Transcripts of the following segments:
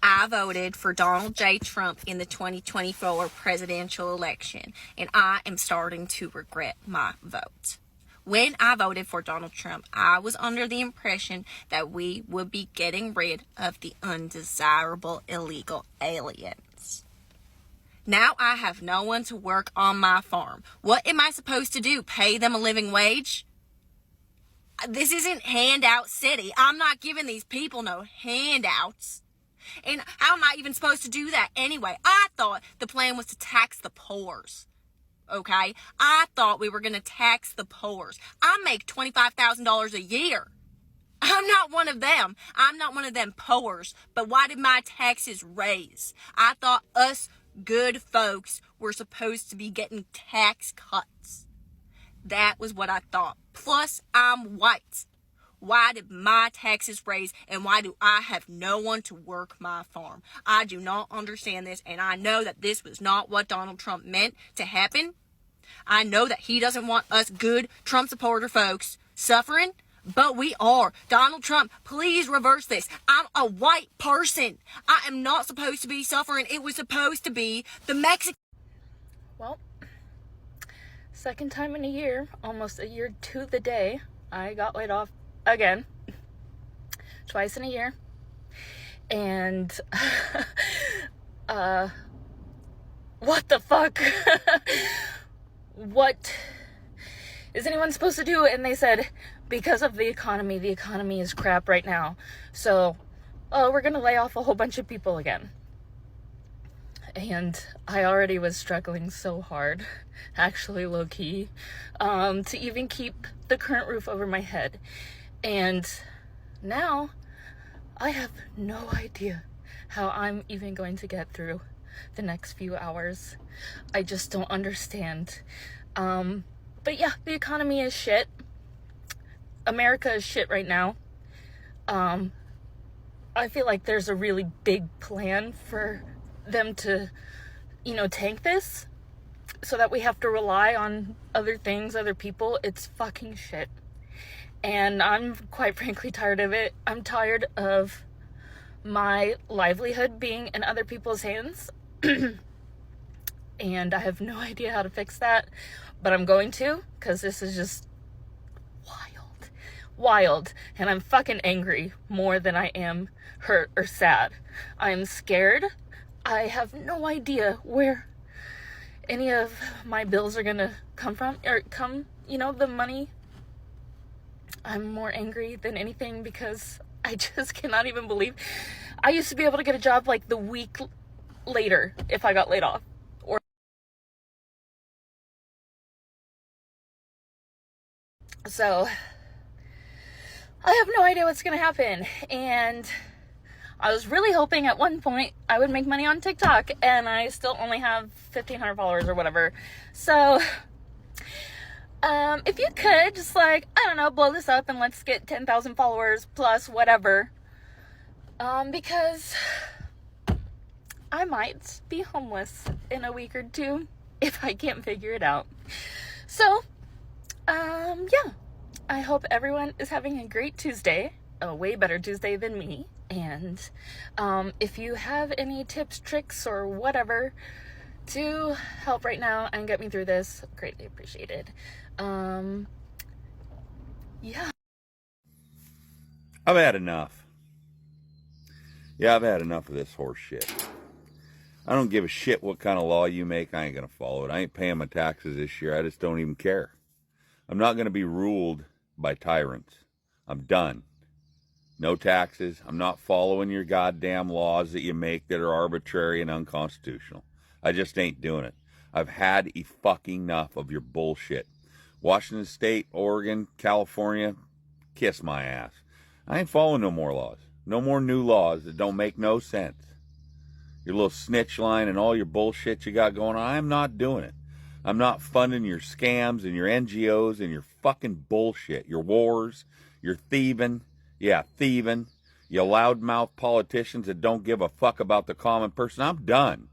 I voted for Donald J. Trump in the 2024 presidential election, and I am starting to regret my vote. When I voted for Donald Trump, I was under the impression that we would be getting rid of the undesirable illegal aliens. Now I have no one to work on my farm. What am I supposed to do? Pay them a living wage? This isn't handout city. I'm not giving these people no handouts. And how am I even supposed to do that anyway? I thought the plan was to tax the poors. Okay? I thought we were going to tax the poors. I make $25,000 a year. I'm not one of them. I'm not one of them poors. But why did my taxes raise? I thought us good folks were supposed to be getting tax cuts. That was what I thought. Plus, I'm white. Why did my taxes raise, and why do I have no one to work my farm? I do not understand this, and I know that this was not what Donald Trump meant to happen. I know that he doesn't want us good Trump supporter folks suffering, but we are. Donald Trump, please reverse this. I'm a white person. I am not supposed to be suffering. It was supposed to be the Mexican. Well, second time in a year, almost a year to the day, I got laid off again, twice in a year. And what the fuck? What is anyone supposed to do? And they said, because of the economy is crap right now, so we're gonna lay off a whole bunch of people again. And I already was struggling so hard, actually low-key, to even keep the current roof over my head. And now I have no idea how I'm even going to get through the next few hours. I just don't understand. But yeah, the economy is shit. America is shit right now. I feel like there's a really big plan for them to, tank this so that we have to rely on other things, other people. It's fucking shit. And I'm quite frankly tired of it. I'm tired of my livelihood being in other people's hands. And I have no idea how to fix that, but I'm going to, because this is just wild. And I'm fucking angry more than I am hurt or sad. I'm scared. I have no idea where any of my bills are gonna come from, the money. I'm more angry than anything because I just cannot even believe I used to be able to get a job like the week later if I got laid off. So I have no idea what's gonna happen, and I was really hoping at one point I would make money on TikTok, and I still only have 1,500 followers or whatever. So if you could just blow this up and let's get 10,000 followers plus whatever, because I might be homeless in a week or two if I can't figure it out. So yeah, I hope everyone is having a great Tuesday, a way better Tuesday than me. And if you have any tips, tricks, or whatever to help right now and get me through this, greatly appreciated. Yeah. I've had enough. Yeah, I've had enough of this horse shit. I don't give a shit what kind of law you make. I ain't going to follow it. I ain't paying my taxes this year. I just don't even care. I'm not going to be ruled by tyrants. I'm done. No taxes. I'm not following your goddamn laws that you make that are arbitrary and unconstitutional. I just ain't doing it. I've had fucking enough of your bullshit. Washington State, Oregon, California, kiss my ass. I ain't following no more laws. No more new laws that don't make no sense. Your little snitch line and all your bullshit you got going on, I'm not doing it. I'm not funding your scams and your NGOs and your fucking bullshit. Your wars, your thieving. Yeah, thieving. You loudmouth politicians that don't give a fuck about the common person. I'm done.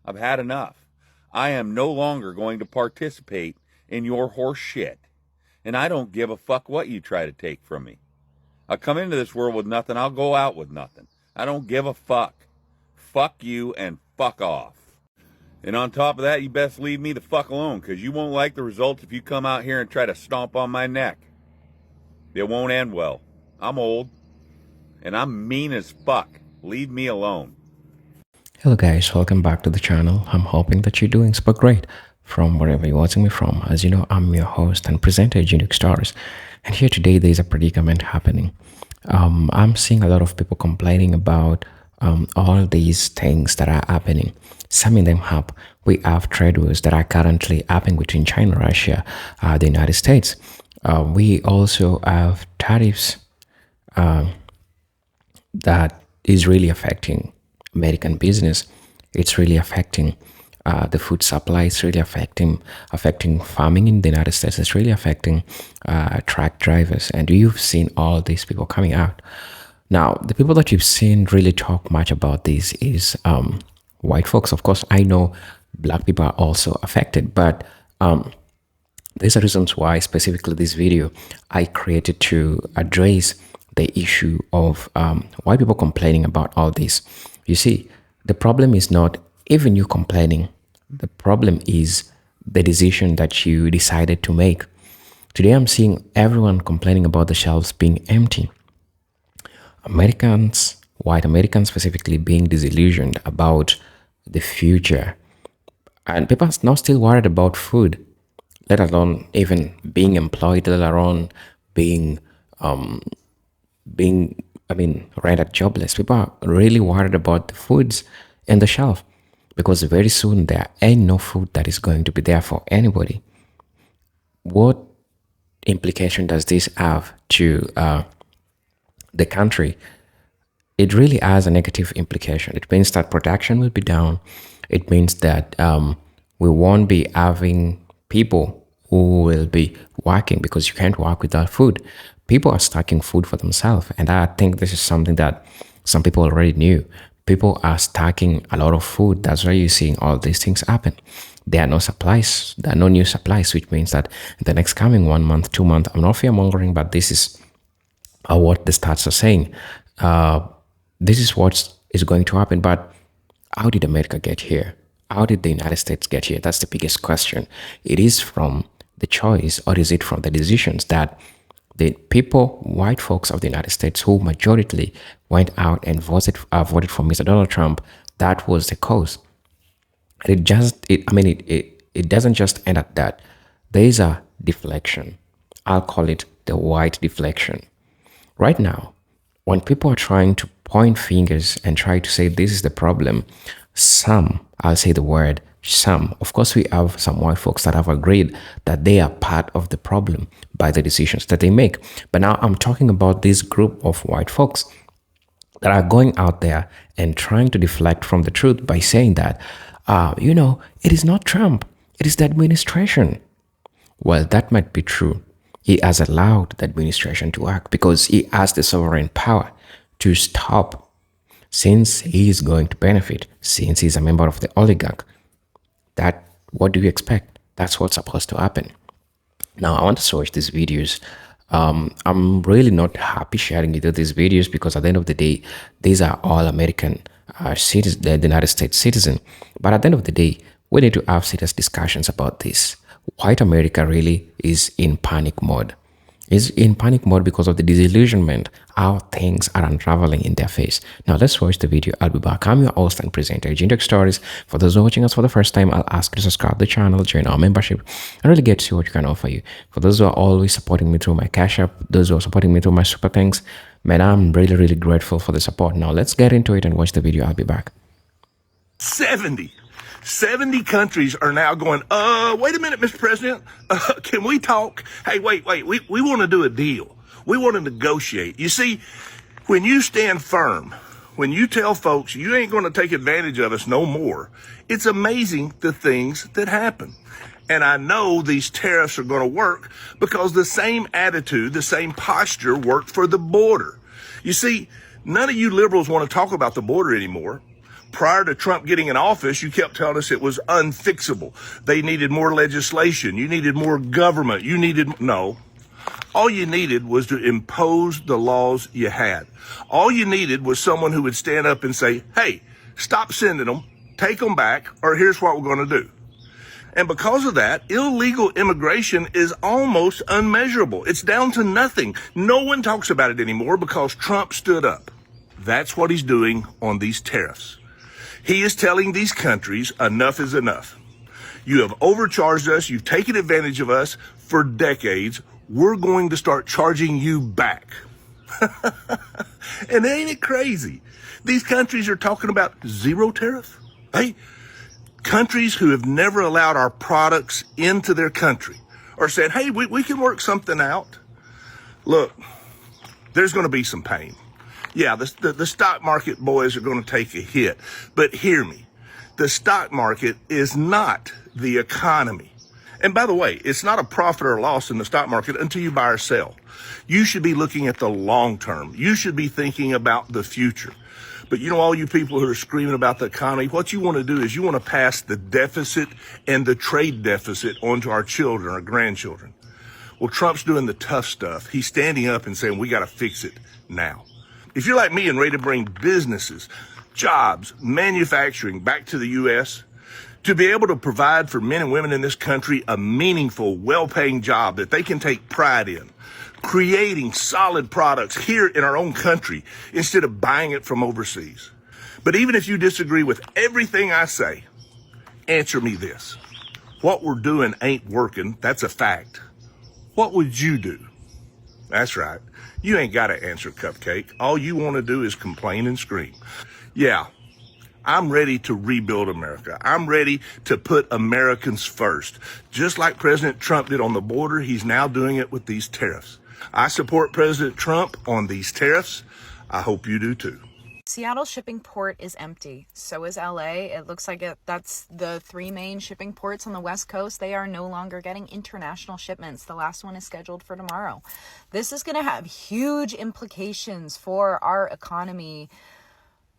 I've had enough. I am no longer going to participate in your horse shit. And I don't give a fuck what you try to take from me. I come into this world with nothing. I'll go out with nothing. I don't give a fuck. fuck you and fuck off. And on top of that, you best leave me the fuck alone, because you won't like the results if you come out here and try to stomp on my neck. It won't end well. I'm old, and I'm mean as fuck. Leave me alone. Hello guys, welcome back to the channel. I'm hoping that you're doing super great from wherever you're watching me from. As you know, I'm your host and presenter, Geopolitics. And here today, there's a predicament happening. I'm seeing a lot of people complaining about all these things that are happening. Summing them up, we have trade wars that are currently happening between China, Russia, the United States. We also have tariffs that is really affecting American business. It's really affecting the food supply. It's really affecting farming in the United States. It's really affecting truck drivers. And you've seen all these people coming out. Now, the people that you've seen really talk much about this is white folks. Of course, I know black people are also affected, but these are reasons why specifically this video I created to address the issue of white people complaining about all this. You see, the problem is not even you complaining. The problem is the decision that you decided to make. Today, I'm seeing everyone complaining about the shelves being empty. Americans, white Americans specifically, being disillusioned about the future. And people are now still worried about food, let alone even being employed, let alone being rendered jobless. People are really worried about the foods in the shelf because very soon there ain't no food that is going to be there for anybody. What implication does this have to the country? It really has a negative implication. It means that production will be down. It means that we won't be having people who will be working because you can't work without food. People are stocking food for themselves. And I think this is something that some people already knew. People are stocking a lot of food. That's why you're seeing all these things happen. There are no supplies. There are no new supplies, which means that in the next coming 1 month, 2 months, I'm not fear-mongering, but this is what the stats are saying. This is what is going to happen. But how did America get here? How did the United States get here? That's the biggest question. It is from the choice, or is it from the decisions that the people, white folks of the United States, who majority went out and voted for Mr. Donald Trump, that was the cause. It doesn't just end at that. There is a deflection. I'll call it the white deflection. Right now, when people are trying to point fingers and try to say this is the problem, I'll say the word some. Of course, we have some white folks that have agreed that they are part of the problem by the decisions that they make. But now I'm talking about this group of white folks that are going out there and trying to deflect from the truth by saying that, it is not Trump, it is the administration. Well, that might be true. He has allowed the administration to act because he has the sovereign power to stop, since he is going to benefit, since he's a member of the oligarch. What do you expect? That's what's supposed to happen. Now, I want to switch these videos. I'm really not happy sharing with you these videos because at the end of the day, these are all American citizens, the United States citizen. But at the end of the day, we need to have serious discussions about this. White America really is in panic mode. Is in panic mode because of the disillusionment, how things are unraveling in their face. Now let's watch the video. I'll be back. I'm your host and presenter, Geopolitics. For those who are watching us for the first time, I'll ask you to subscribe to the channel, join our membership, and really get to see what we can offer you. For those who are always supporting me through my Cash App, those who are supporting me through my Super Thanks, man, I'm really, really grateful for the support. Now let's get into it and watch the video. I'll be back. 70 countries are now going, wait a minute, Mr. President, can we talk? Hey, wait, we want to do a deal. We want to negotiate. You see, when you stand firm, when you tell folks you ain't going to take advantage of us no more, it's amazing the things that happen. And I know these tariffs are going to work because the same attitude, the same posture worked for the border. You see, none of you liberals want to talk about the border anymore. Prior to Trump getting in office, you kept telling us it was unfixable. They needed more legislation. You needed more government. No. All you needed was to impose the laws you had. All you needed was someone who would stand up and say, hey, Stop sending them, take them back, or here's what we're going to do. And because of that, illegal immigration is almost unmeasurable. It's down to nothing. No one talks about it anymore because Trump stood up. That's what he's doing on these tariffs. He is telling these countries enough is enough. You have overcharged us. You've taken advantage of us for decades. We're going to start charging you back. And ain't it crazy? These countries are talking about zero tariff. Hey, countries who have never allowed our products into their country are saying, hey, we can work something out. Look, there's going to be some pain. Yeah, the stock market boys are going to take a hit. But hear me, the stock market is not the economy. And by the way, it's not a profit or loss in the stock market until you buy or sell. You should be looking at the long term. You should be thinking about the future. But you know, all you people who are screaming about the economy, what you want to do is you want to pass the deficit and the trade deficit onto our children, our grandchildren. Well, Trump's doing the tough stuff. He's standing up and saying, we got to fix it now. If you're like me and ready to bring businesses, jobs, manufacturing back to the U.S., to be able to provide for men and women in this country a meaningful, well-paying job that they can take pride in, creating solid products here in our own country instead of buying it from overseas. But even if you disagree with everything I say, answer me this. What we're doing ain't working. That's a fact. What would you do? That's right. You ain't got to answer, Cupcake. All you want to do is complain and scream. Yeah, I'm ready to rebuild America. I'm ready to put Americans first. Just like President Trump did on the border, he's now doing it with these tariffs. I support President Trump on these tariffs. I hope you do too. Seattle shipping port is empty. So is LA. It looks like that's the three main shipping ports on the West Coast. They are no longer getting international shipments. The last one is scheduled for tomorrow. This is going to have huge implications for our economy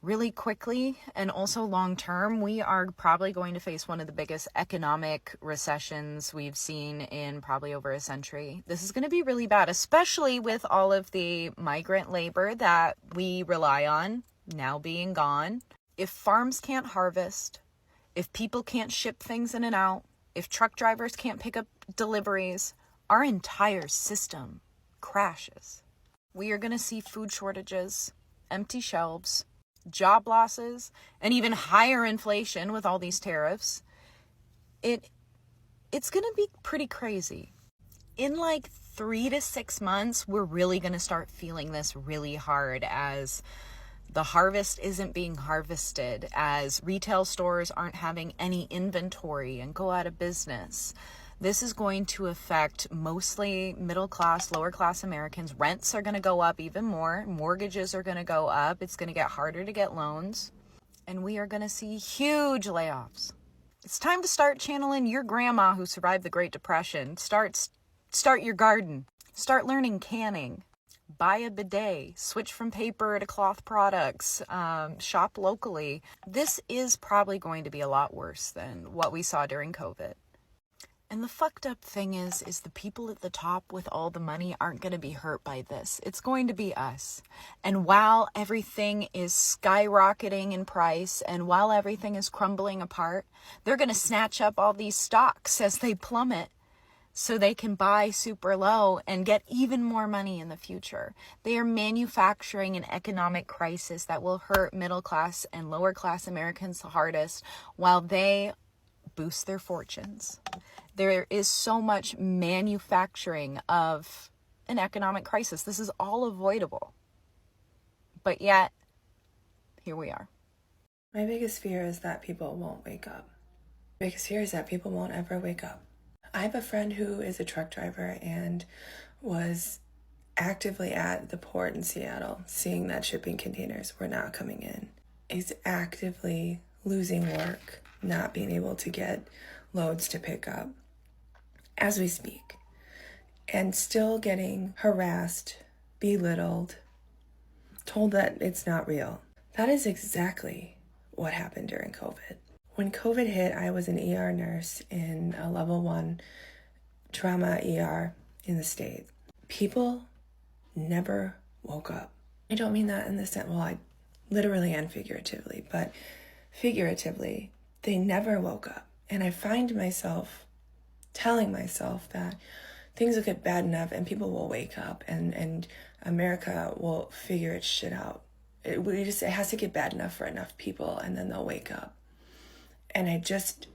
really quickly and also long term. We are probably going to face one of the biggest economic recessions we've seen in probably over a century. This is going to be really bad, especially with all of the migrant labor that we rely on now being gone. If farms can't harvest, if people can't ship things in and out, if truck drivers can't pick up deliveries, our entire system crashes. We are going to see food shortages, empty shelves, job losses, and even higher inflation with all these tariffs. It's going to be pretty crazy. In like 3 to 6 months, we're really going to start feeling this really hard as the harvest isn't being harvested, as retail stores aren't having any inventory and go out of business. This is going to affect mostly middle class, lower class Americans. Rents are going to go up even more. Mortgages are going to go up. It's going to get harder to get loans. And we are going to see huge layoffs. It's time to start channeling your grandma who survived the Great Depression. Start your garden. Start learning canning. Buy a bidet. Switch from paper to cloth products. Shop locally. This is probably going to be a lot worse than what we saw during COVID. And the fucked up thing is the people at the top with all the money aren't going to be hurt by this. It's going to be us. And while everything is skyrocketing in price and while everything is crumbling apart, they're going to snatch up all these stocks as they plummet so they can buy super low and get even more money in the future. They are manufacturing an economic crisis that will hurt middle class and lower class Americans the hardest while they boost their fortunes. There is so much manufacturing of an economic crisis. This is all avoidable. But yet, here we are. My biggest fear is that people won't wake up. My biggest fear is that people won't ever wake up. I have a friend who is a truck driver and was actively at the port in Seattle, seeing that shipping containers were not coming in. He's actively losing work, not being able to get loads to pick up as we speak, and still getting harassed, belittled, told that it's not real. That is exactly what happened during COVID. When COVID hit, I was an ER nurse in a level 1 trauma ER in the state. People never woke up. I don't mean that in the sense, well, I literally and figuratively, but figuratively, they never woke up. And I find myself telling myself that things will get bad enough and people will wake up and America will figure its shit out. It has to get bad enough for enough people and then they'll wake up. And I just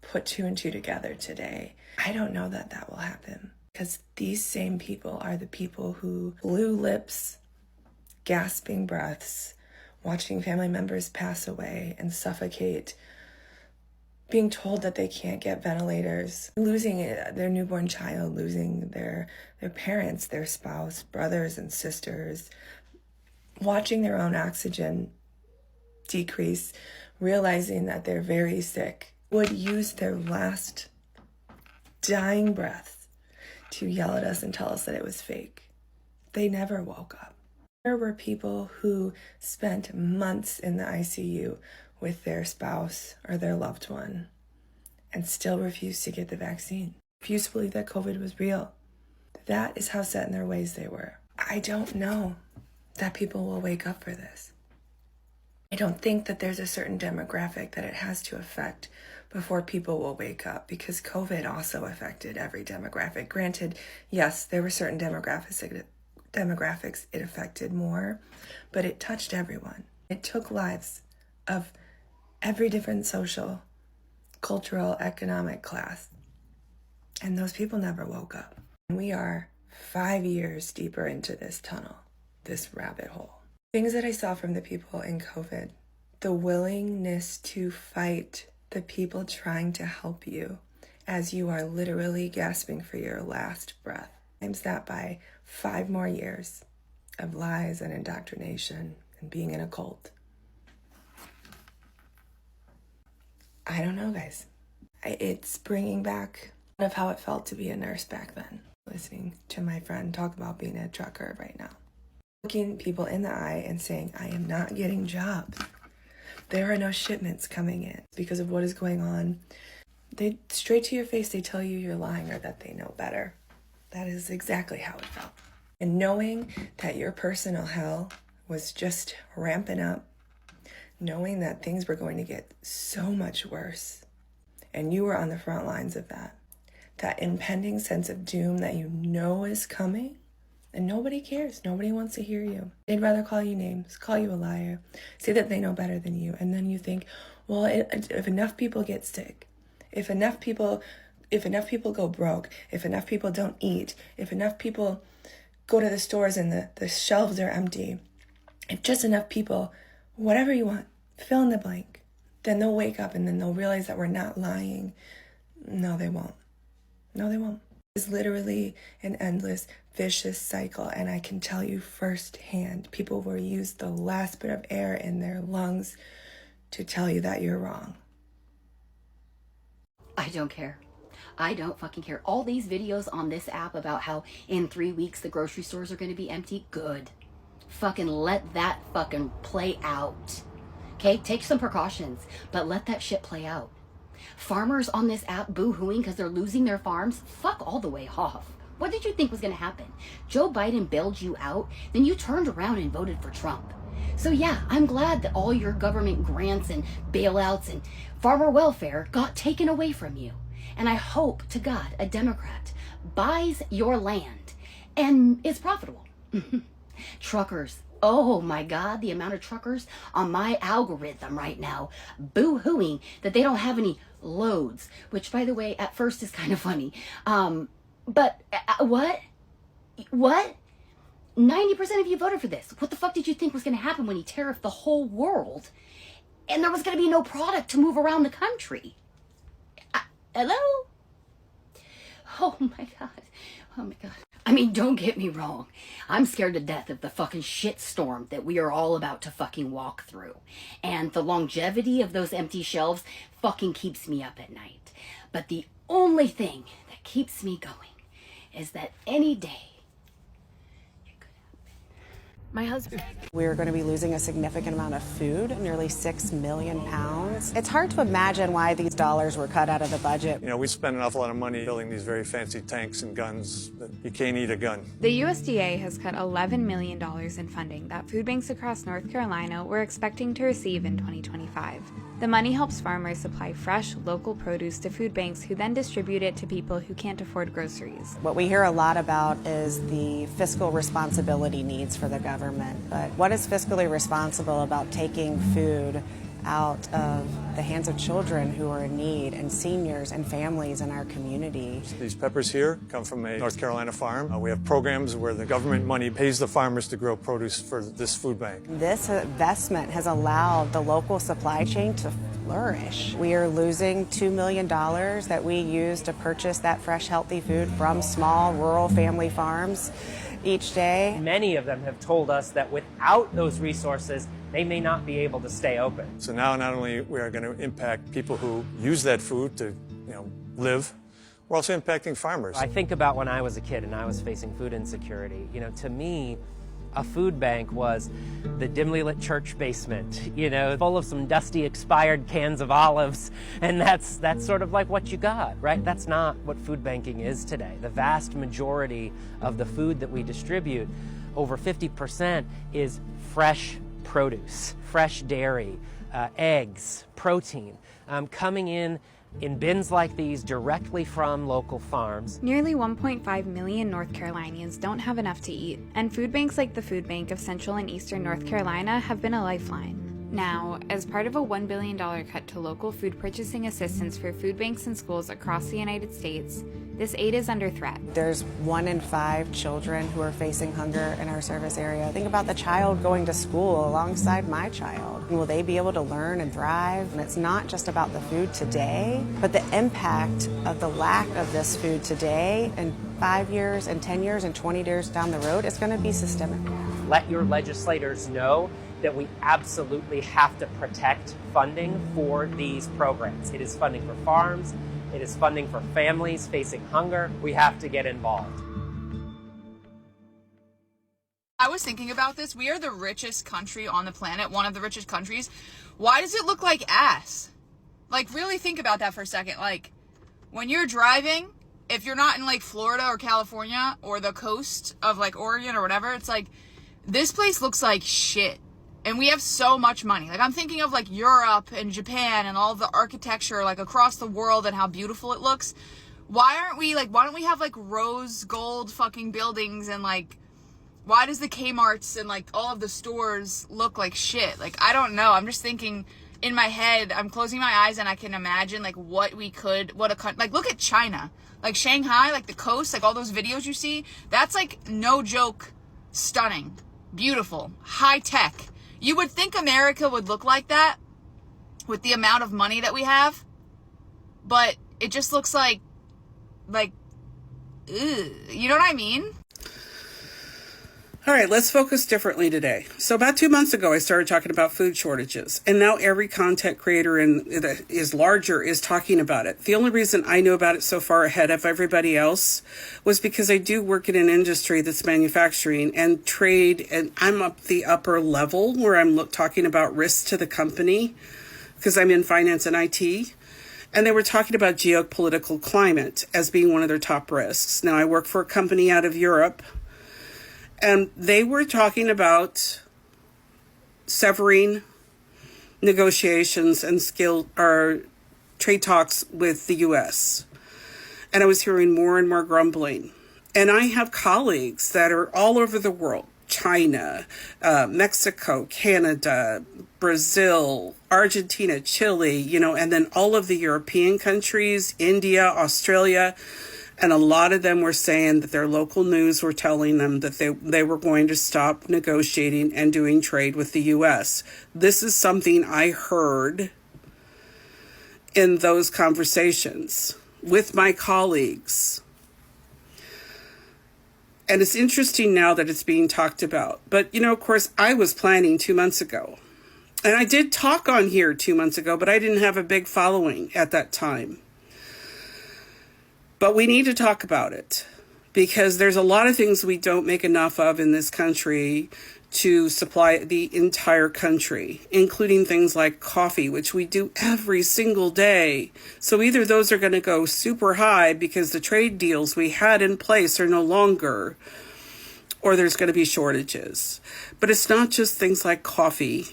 put 2 and 2 together today. I don't know that that will happen because these same people are the people who blue lips, gasping breaths, watching family members pass away and suffocate, being told that they can't get ventilators, losing their newborn child, losing their parents, their spouse, brothers and sisters, watching their own oxygen decrease, realizing that they're very sick, would use their last dying breath to yell at us and tell us that it was fake. They never woke up. There were people who spent months in the ICU with their spouse or their loved one and still refused to get the vaccine, refused to believe that COVID was real. That is how set in their ways they were. I don't know that people will wake up for this. I don't think that there's a certain demographic that it has to affect before people will wake up, because COVID also affected every demographic. Granted, yes, there were certain demographics it affected more, but it touched everyone. It took lives of every different social, cultural, economic class. And those people never woke up. We are 5 years deeper into this tunnel, this rabbit hole. Things that I saw from the people in COVID, the willingness to fight the people trying to help you as you are literally gasping for your last breath. Times that by 5 more years of lies and indoctrination and being in a cult. I don't know, guys. It's bringing back of how it felt to be a nurse back then. Listening to my friend talk about being a trucker right now. Looking people in the eye and saying, I am not getting jobs. There are no shipments coming in because of what is going on. They straight to your face, they tell you you're lying or that they know better. That is exactly how it felt. And knowing that your personal hell was just ramping up, knowing that things were going to get so much worse, and you were on the front lines of that impending sense of doom that you know is coming, and nobody cares. Nobody wants to hear you. They'd rather call you names, call you a liar, say that they know better than you, and then you think, well, if enough people get sick, if enough people go broke, if enough people don't eat, if enough people go to the stores and the shelves are empty, if just enough people, whatever you want, fill in the blank, then they'll wake up and then they'll realize that we're not lying. No, they won't. No, they won't. It's literally an endless, vicious cycle, and I can tell you firsthand, people will use the last bit of air in their lungs to tell you that you're wrong. I don't care. I don't fucking care. All these videos on this app about how in 3 weeks the grocery stores are going to be empty, good. Fucking let that fucking play out. Okay, take some precautions, but let that shit play out. Farmers on this app boo-hooing because they're losing their farms, fuck all the way off. What did you think was going to happen? Joe Biden bailed you out, then you turned around and voted for Trump. So yeah, I'm glad that all your government grants and bailouts and farmer welfare got taken away from you. And I hope to God a Democrat buys your land and is profitable. Truckers. Oh my God, the amount of truckers on my algorithm right now boo-hooing that they don't have any loads, which by the way, at first is kind of funny. But what? 90% of you voted for this. What the fuck did you think was going to happen when he tariffed the whole world and there was going to be no product to move around the country? Hello? Oh my God. Oh my God. I mean, don't get me wrong. I'm scared to death of the fucking shitstorm that we are all about to fucking walk through. And the longevity of those empty shelves fucking keeps me up at night. But the only thing that keeps me going is that any day it could happen. My husband. We're going to be losing a significant amount of food, nearly 6 million pounds. It's hard to imagine why these dollars were cut out of the budget. You know, we spend an awful lot of money building these very fancy tanks and guns, but you can't eat a gun. The USDA has cut $11 million in funding that food banks across North Carolina were expecting to receive in 2025. The money helps farmers supply fresh, local produce to food banks who then distribute it to people who can't afford groceries. What we hear a lot about is the fiscal responsibility needs for the government. But what is fiscally responsible about taking food out of the hands of children who are in need and seniors and families in our community? These peppers here come from a North Carolina farm. We have programs where the government money pays the farmers to grow produce for this food bank. This investment has allowed the local supply chain to flourish. We are losing $2 million that we use to purchase that fresh, healthy food from small rural family farms each day. Many of them have told us that without those resources, they may not be able to stay open. So now not only we are going to impact people who use that food to, live, we're also impacting farmers. I think about when I was a kid and I was facing food insecurity. To me, a food bank was the dimly lit church basement, full of some dusty expired cans of olives, and that's sort of like what you got, right? That's not what food banking is today. The vast majority of the food that we distribute, over 50%, is fresh produce, fresh dairy, eggs, protein, coming in bins like these directly from local farms. Nearly 1.5 million North Carolinians don't have enough to eat, and food banks like the Food Bank of Central and Eastern North Carolina have been a lifeline. Now, as part of a $1 billion cut to local food purchasing assistance for food banks and schools across the United States, this aid is under threat. There's 1 in 5 children who are facing hunger in our service area. Think about the child going to school alongside my child. Will they be able to learn and thrive? And it's not just about the food today, but the impact of the lack of this food today and 5 years and 10 years and 20 years down the road, it's going to be systemic. Let your legislators know that we absolutely have to protect funding for these programs. It is funding for farms. It is funding for families facing hunger. We have to get involved. I was thinking about this. We are the richest country on the planet, one of the richest countries. Why does it look like ass? Like, really think about that for a second. Like, when you're driving, if you're not in, like, Florida or California or the coast of, like, Oregon or whatever, it's like, this place looks like shit. And we have so much money. Like, I'm thinking of, like, Europe and Japan and all the architecture, like, across the world and how beautiful it looks. Why don't we have, like, rose gold fucking buildings and, like, why does the Kmart's and, like, all of the stores look like shit? Like, I don't know. I'm just thinking in my head, I'm closing my eyes and I can imagine, like, what a country, like, look at China. Like, Shanghai, like, the coast, like, all those videos you see. That's, like, no joke, stunning, beautiful, high tech. You would think America would look like that with the amount of money that we have, but it just looks like, ugh, you know what I mean? All right, let's focus differently today. So about 2 months ago, I started talking about food shortages, and now every content creator that is larger is talking about it. The only reason I know about it so far ahead of everybody else was because I do work in an industry that's manufacturing and trade, and I'm up the upper level where I'm talking about risks to the company because I'm in finance and IT. And they were talking about geopolitical climate as being one of their top risks. Now, I work for a company out of Europe, and they were talking about severing negotiations and trade talks with the U.S. And I was hearing more and more grumbling. And I have colleagues that are all over the world: China, Mexico, Canada, Brazil, Argentina, Chile, and then all of the European countries, India, Australia. And a lot of them were saying that their local news were telling them that they were going to stop negotiating and doing trade with the U.S. This is something I heard in those conversations with my colleagues. And it's interesting now that it's being talked about. But, of course, I was planning 2 months ago. And I did talk on here 2 months ago, but I didn't have a big following at that time. But we need to talk about it because there's a lot of things we don't make enough of in this country to supply the entire country, including things like coffee, which we do every single day. So either those are going to go super high because the trade deals we had in place are no longer, or there's going to be shortages. But it's not just things like coffee,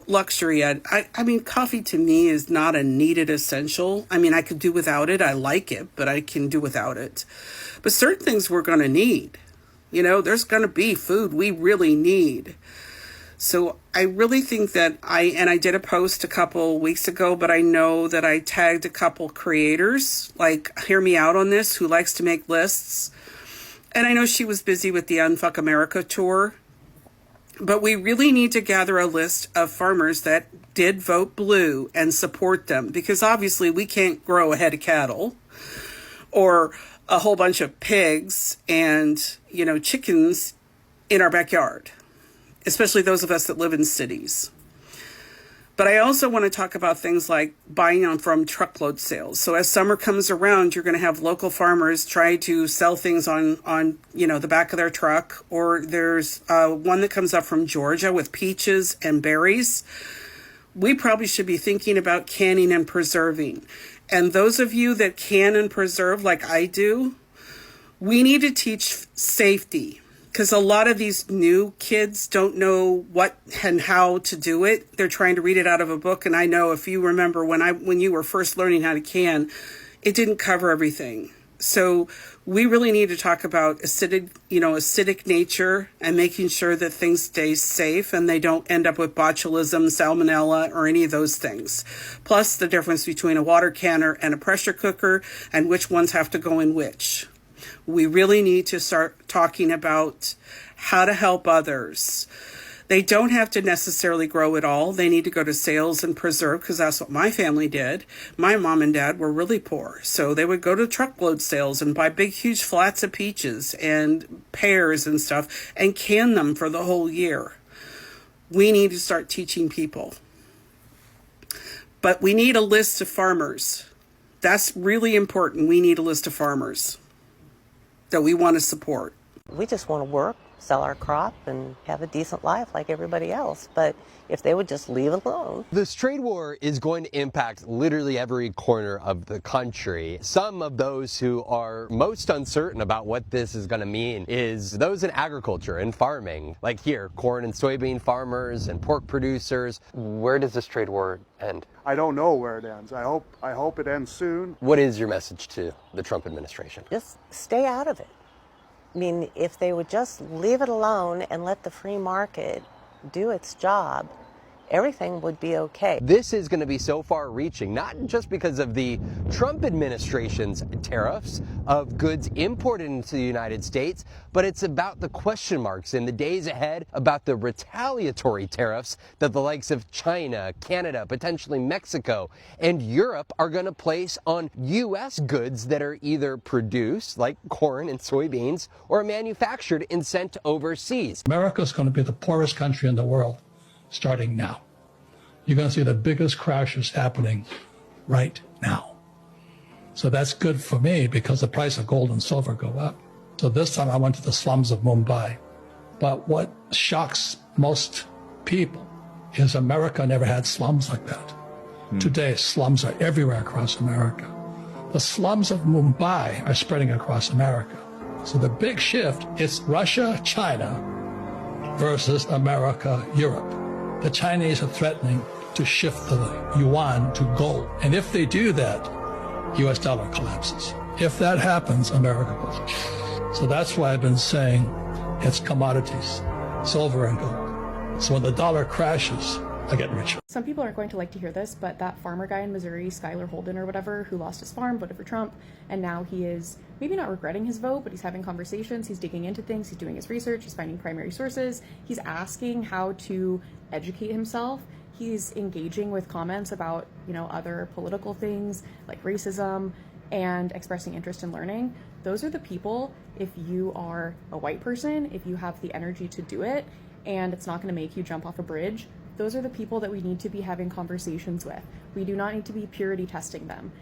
luxury. I mean, coffee to me is not a needed essential. I mean, I could do without it. I like it, but I can do without it. But certain things we're going to need. There's going to be food we really need. So I really think that I did a post a couple weeks ago, but I know that I tagged a couple creators, like Hear Me Out on this, who likes to make lists. And I know she was busy with the Unfuck America tour, but we really need to gather a list of farmers that did vote blue and support them, because obviously we can't grow a head of cattle or a whole bunch of pigs and, chickens in our backyard, especially those of us that live in cities. But I also want to talk about things like buying from truckload sales. So as summer comes around, you're going to have local farmers try to sell things on the back of their truck. Or there's one that comes up from Georgia with peaches and berries. We probably should be thinking about canning and preserving. And those of you that can and preserve like I do, we need to teach safety. Because a lot of these new kids don't know what and how to do it. They're trying to read it out of a book. And I know, if you remember when you were first learning how to can, it didn't cover everything. So we really need to talk about acidic nature and making sure that things stay safe and they don't end up with botulism, salmonella, or any of those things. Plus the difference between a water canner and a pressure cooker and which ones have to go in which. We really need to start talking about how to help others. They don't have to necessarily grow it all. They need to go to sales and preserve, because that's what my family did. My mom and dad were really poor, so they would go to truckload sales and buy big, huge flats of peaches and pears and stuff and can them for the whole year. We need to start teaching people. But we need a list of farmers. That's really important. We need a list of farmers that we want to support. We just want to work, sell our crop, and have a decent life like everybody else. But if they would just leave it alone. This trade war is going to impact literally every corner of the country. Some of those who are most uncertain about what this is going to mean is those in agriculture and farming. Like here, corn and soybean farmers and pork producers. Where does this trade war end? I don't know where it ends. I hope it ends soon. What is your message to the Trump administration? Just stay out of it. I mean, if they would just leave it alone and let the free market do its job, everything would be okay. This is going to be so far reaching, not just because of the Trump administration's tariffs of goods imported into the United States, but it's about the question marks in the days ahead about the retaliatory tariffs that the likes of China, Canada, potentially Mexico, and Europe are going to place on U.S. goods that are either produced, like corn and soybeans, or manufactured and sent overseas. America's going to be the poorest country in the world. Starting now. You're going to see the biggest crashes happening right now. So that's good for me because the price of gold and silver go up. So this time I went to the slums of Mumbai. But what shocks most people is America never had slums like that. Today, slums are everywhere across America. The slums of Mumbai are spreading across America. So the big shift is Russia, China versus America, Europe. The Chinese are threatening to shift the yuan to gold. And if they do that, US dollar collapses. If that happens, America goes. So that's why I've been saying it's commodities, silver and gold. So when the dollar crashes, I get richer. Some people aren't going to like to hear this, but that farmer guy in Missouri, Skylar Holden or whatever, who lost his farm, voted for Trump, and now he is maybe not regretting his vote, but he's having conversations, he's digging into things, he's doing his research, he's finding primary sources, he's asking how to educate himself, he's engaging with comments about, other political things like racism and expressing interest in learning. Those are the people, if you are a white person, if you have the energy to do it, and it's not going to make you jump off a bridge, those are the people that we need to be having conversations with. We do not need to be purity testing them.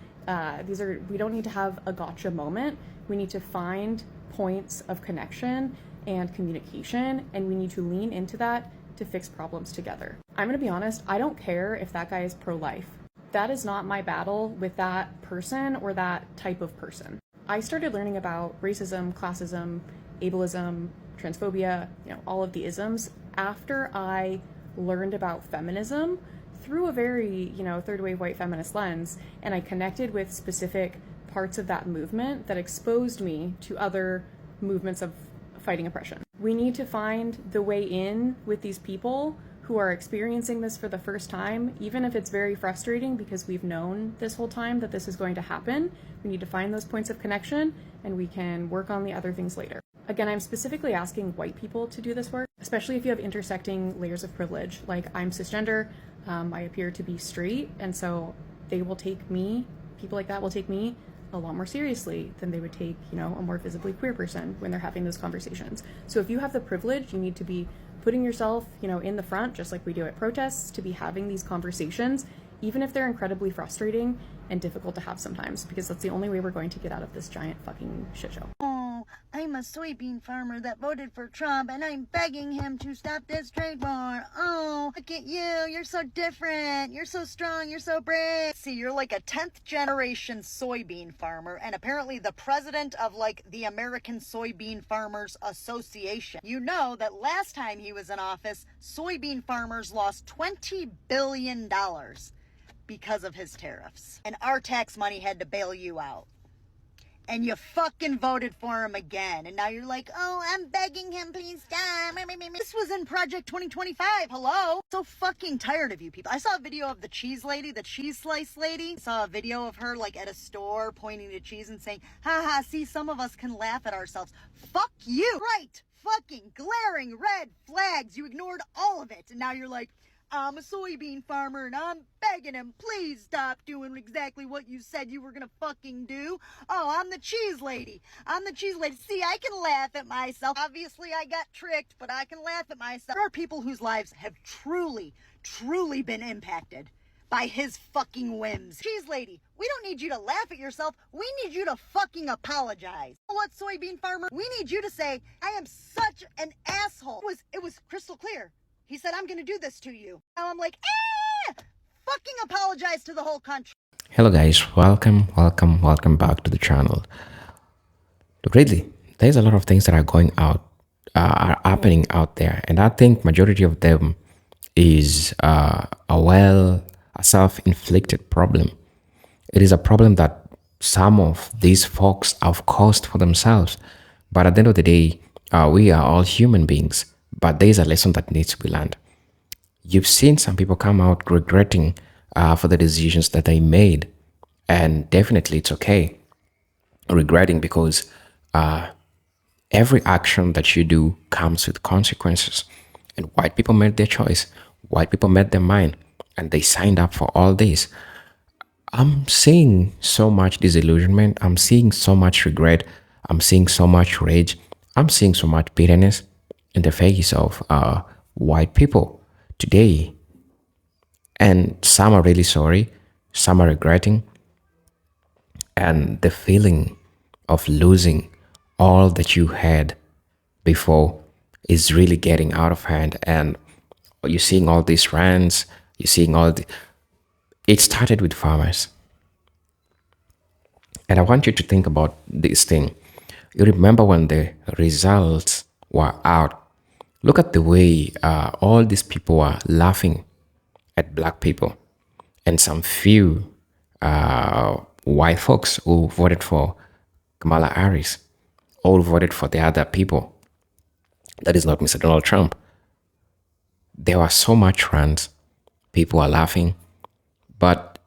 We don't need to have a gotcha moment. We need to find points of connection and communication, and we need to lean into that to fix problems together. I'm gonna be honest, I don't care if that guy is pro-life. That is not my battle with that person or that type of person. I started learning about racism, classism, ableism, transphobia, all of the isms, after I learned about feminism through a very, third wave white feminist lens, and I connected with specific parts of that movement that exposed me to other movements of fighting oppression. We need to find the way in with these people who are experiencing this for the first time, even if it's very frustrating because we've known this whole time that this is going to happen. We need to find those points of connection, and we can work on the other things later. Again, I'm specifically asking white people to do this work, especially if you have intersecting layers of privilege. Like, I'm cisgender, I appear to be straight, and so they will take me, people like that will take me a lot more seriously than they would take, a more visibly queer person when they're having those conversations. So if you have the privilege, you need to be putting yourself, in the front, just like we do at protests, to be having these conversations, even if they're incredibly frustrating and difficult to have sometimes, because that's the only way we're going to get out of this giant fucking shit show. Oh, I'm a soybean farmer that voted for Trump, and I'm begging him to stop this trade war. Oh, look at you. You're so different. You're so strong. You're so brave. See, you're like a 10th generation soybean farmer, and apparently the president of, the American Soybean Farmers Association. You know that last time he was in office, soybean farmers lost $20 billion because of his tariffs. And our tax money had to bail you out. And you fucking voted for him again. And now you're like, oh, I'm begging him, please stop. This was in Project 2025. Hello? So fucking tired of you people. I saw a video of the cheese lady, the cheese slice lady. I saw a video of her at a store pointing to cheese and saying, haha, see, some of us can laugh at ourselves. Fuck you. Right. Fucking glaring red flags. You ignored all of it. And now you're like, I'm a soybean farmer and I'm begging him, please stop doing exactly what you said you were gonna fucking do. Oh, I'm the cheese lady. I'm the cheese lady. See, I can laugh at myself. Obviously, I got tricked, but I can laugh at myself. There are people whose lives have truly been impacted by his fucking whims. Cheese lady, we don't need you to laugh at yourself. We need you to fucking apologize. You know what, soybean farmer? We need you to say, I am such an asshole. It was crystal clear. He said, I'm going to do this to you. Now I'm like, fucking apologize to the whole country. Hello guys, welcome back to the channel. Really, there's a lot of things that are happening out there, and I think majority of them is a self-inflicted problem. It is a problem that some of these folks have caused for themselves, but at the end of the day, we are all human beings. But there is a lesson that needs to be learned. You've seen some people come out regretting for the decisions that they made. And definitely it's okay regretting, because every action that you do comes with consequences. And white people made their choice. White people made their mind. And they signed up for all this. I'm seeing so much disillusionment. I'm seeing so much regret. I'm seeing so much rage. I'm seeing so much bitterness in the face of white people today. And some are really sorry, some are regretting, and the feeling of losing all that you had before is really getting out of hand. And you're seeing all these rants, you're seeing it started with farmers. And I want you to think about this thing. You remember when the results were out, look at the way all these people are laughing at black people, and some few white folks who voted for Kamala Harris, all voted for the other people. That is not Mr. Donald Trump. There was so much rant, people are laughing, but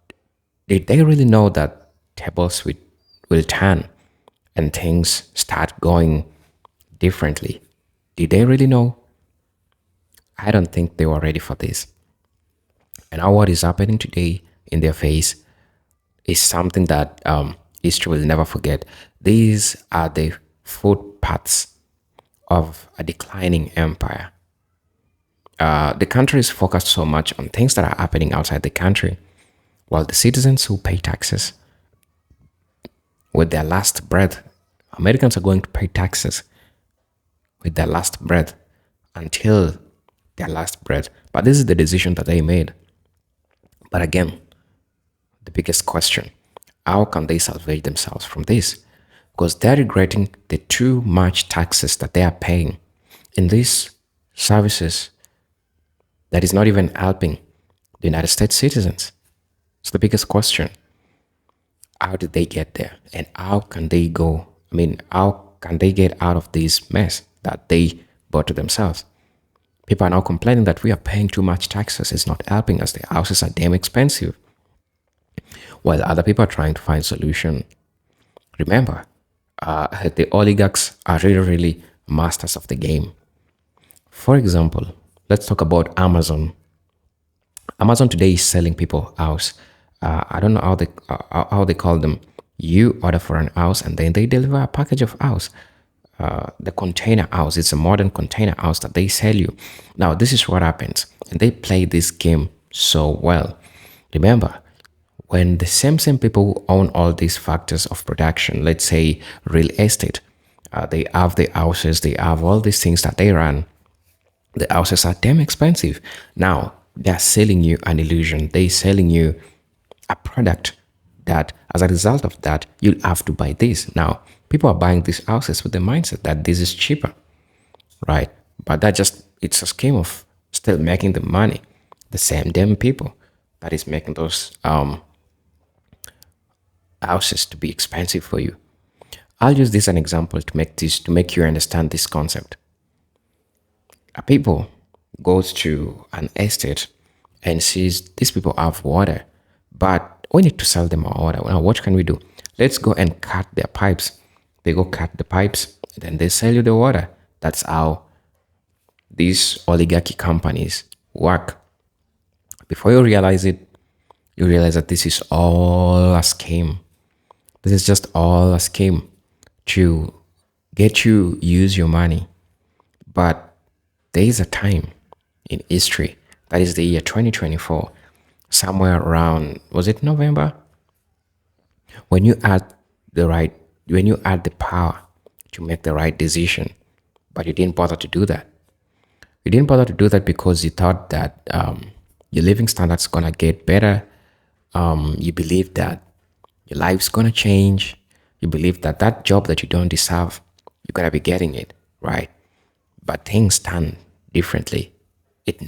did they really know that tables will turn and things start going differently? Did they really know? I don't think they were ready for this. And now what is happening today in their face is something that history will never forget. These are the footpaths of a declining empire. The country is focused so much on things that are happening outside the country, while the citizens who pay taxes with their last breath, Americans are going to pay taxes with their last breath until their last breath. But this is the decision that they made. But again, the biggest question, how can they salvage themselves from this? Because they're regretting the too much taxes that they are paying. in these services that is not even helping the United States citizens. It's the biggest question. How did they get there? And how can they how can they get out of this mess that they brought to themselves? People are now complaining that we are paying too much taxes. It's not helping us. The houses are damn expensive. While other people are trying to find solution. Remember, the oligarchs are really masters of the game. For example, let's talk about Amazon. Amazon today is selling people house. I don't know how they call them. You order for an house and then they deliver a package of house. The container house, it's a modern container house that they sell you. Now, this is what happens. And they play this game so well. Remember, when the same people who own all these factors of production, let's say real estate, they have the houses, they have all these things that they run. The houses are damn expensive. Now, they're selling you an illusion. They're selling you a product that, as a result of that, you'll have to buy this. Now, people are buying these houses with the mindset that this is cheaper, right? But it's a scheme of still making the money. The same damn people that is making those houses to be expensive for you. I'll use this as an example to make you understand this concept. A people goes to an estate and sees these people have water, but we need to sell them our water. Now, what can we do? Let's go and cut their pipes. They go cut the pipes, and then they sell you the water. That's how these oligarchy companies work. Before you realize it, you realize that this is all a scheme. This is just all a scheme to get you use your money. But there is a time in history, that is the year 2024, somewhere around, was it November? When you had the power to make the right decision, but you didn't bother to do that. You didn't bother to do that because you thought that your living standards gonna get better. You believe that your life's gonna change. You believe that that job that you don't deserve, you're gonna be getting it, right? But things turn differently. It's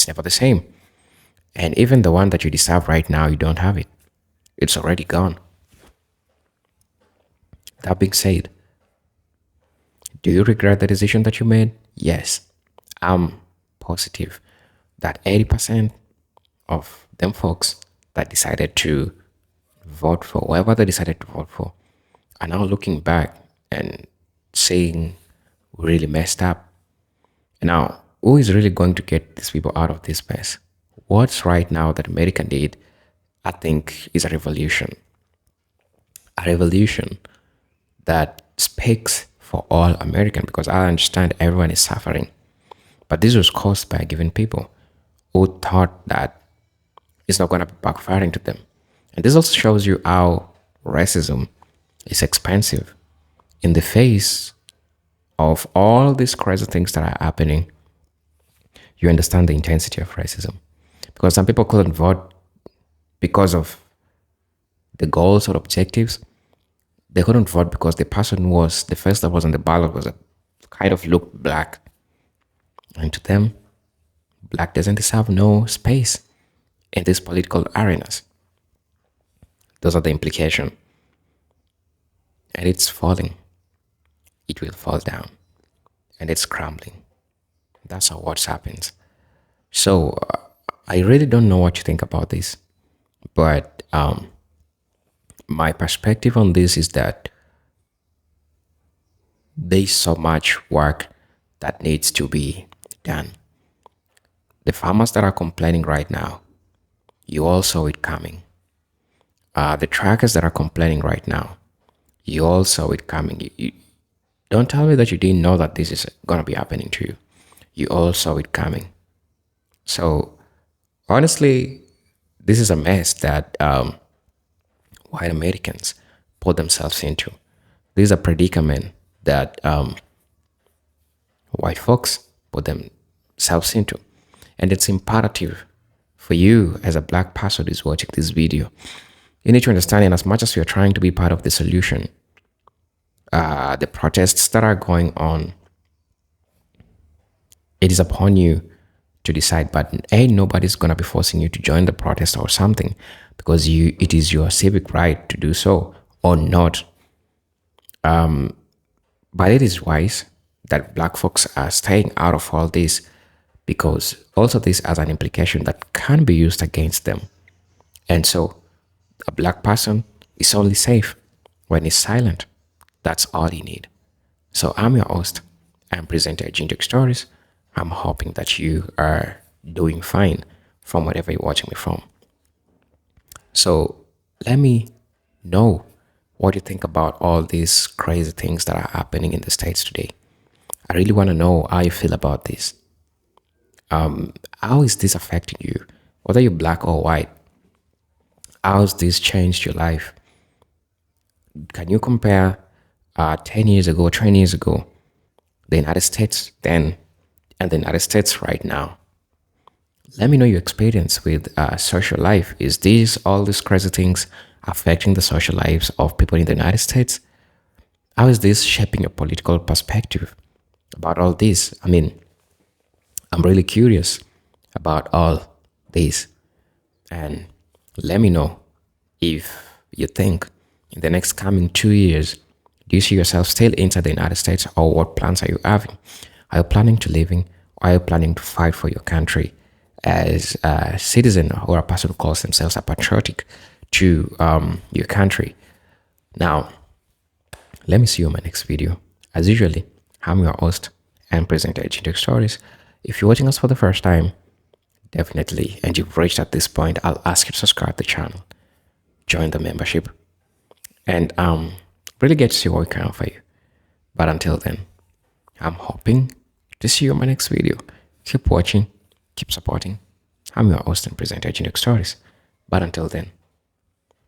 never the same. And even the one that you deserve right now, you don't have it. It's already gone. That being said, do you regret the decision that you made? Yes. I'm positive that 80% of them folks that decided to vote for whoever they decided to vote for are now looking back and saying we really messed up. Now, who is really going to get these people out of this mess? What's right now that America need, I think, is a revolution. A revolution that speaks for all American, because I understand everyone is suffering. But this was caused by given people who thought that it's not going to be backfiring to them. And this also shows you how racism is expensive. In the face of all these crazy things that are happening, you understand the intensity of racism. Because some people couldn't vote because of the goals or objectives. They couldn't vote because the person was, the first that was on the ballot was a kind of looked black. And to them, black doesn't deserve no space in these political arenas. Those are the implications. And it's falling. It will fall down. And it's crumbling. That's how what happens. So I really don't know what you think about this. But my perspective on this is that there's so much work that needs to be done. The farmers that are complaining right now, you all saw it coming. The truckers that are complaining right now, you all saw it coming. Don't tell me that you didn't know that this is going to be happening to you. You all saw it coming. So, honestly, this is a mess that white Americans put themselves into. This is a predicament that white folks put themselves into. And it's imperative for you as a black person who is watching this video. You need to understand, in as much as you're trying to be part of the solution, the protests that are going on it is upon you to decide, but ain't nobody's gonna be forcing you to join the protest or something, because it is your civic right to do so or not. But it is wise that black folks are staying out of all this, because also this has an implication that can be used against them. And so a black person is only safe when he's silent. That's all you need. So I'm your host and presenter, Ginger Stories. I'm hoping that you are doing fine from wherever you're watching me from. So let me know what you think about all these crazy things that are happening in the States today. I really want to know how you feel about this. How is this affecting you? Whether you're black or white, how's this changed your life? Can you compare 10 years ago, 20 years ago, the United States then and the United States right now? Let me know your experience with social life. Is all these crazy things affecting the social lives of people in the United States? How is this shaping your political perspective about all this? I mean, I'm really curious about all this. And let me know if you think in the next coming 2 years, do you see yourself still inside the United States, or what plans are you having? Are you planning to living, or are you planning to fight for your country as a citizen or a person who calls themselves a patriotic to your country? Now, let me see you in my next video. As usually, I'm your host and presenter, Geopolitics Stories. If you're watching us for the first time, definitely, and you've reached at this point, I'll ask you to subscribe to the channel, join the membership, and really get to see what we can offer you. But until then, I'm hoping to see you in my next video. Keep watching, keep supporting. I'm your host and presenter, Geopolitics Stories. But until then,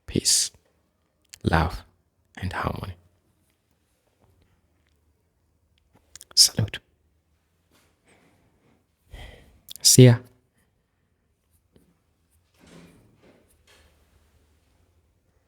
peace, love, and harmony. Salute. See ya.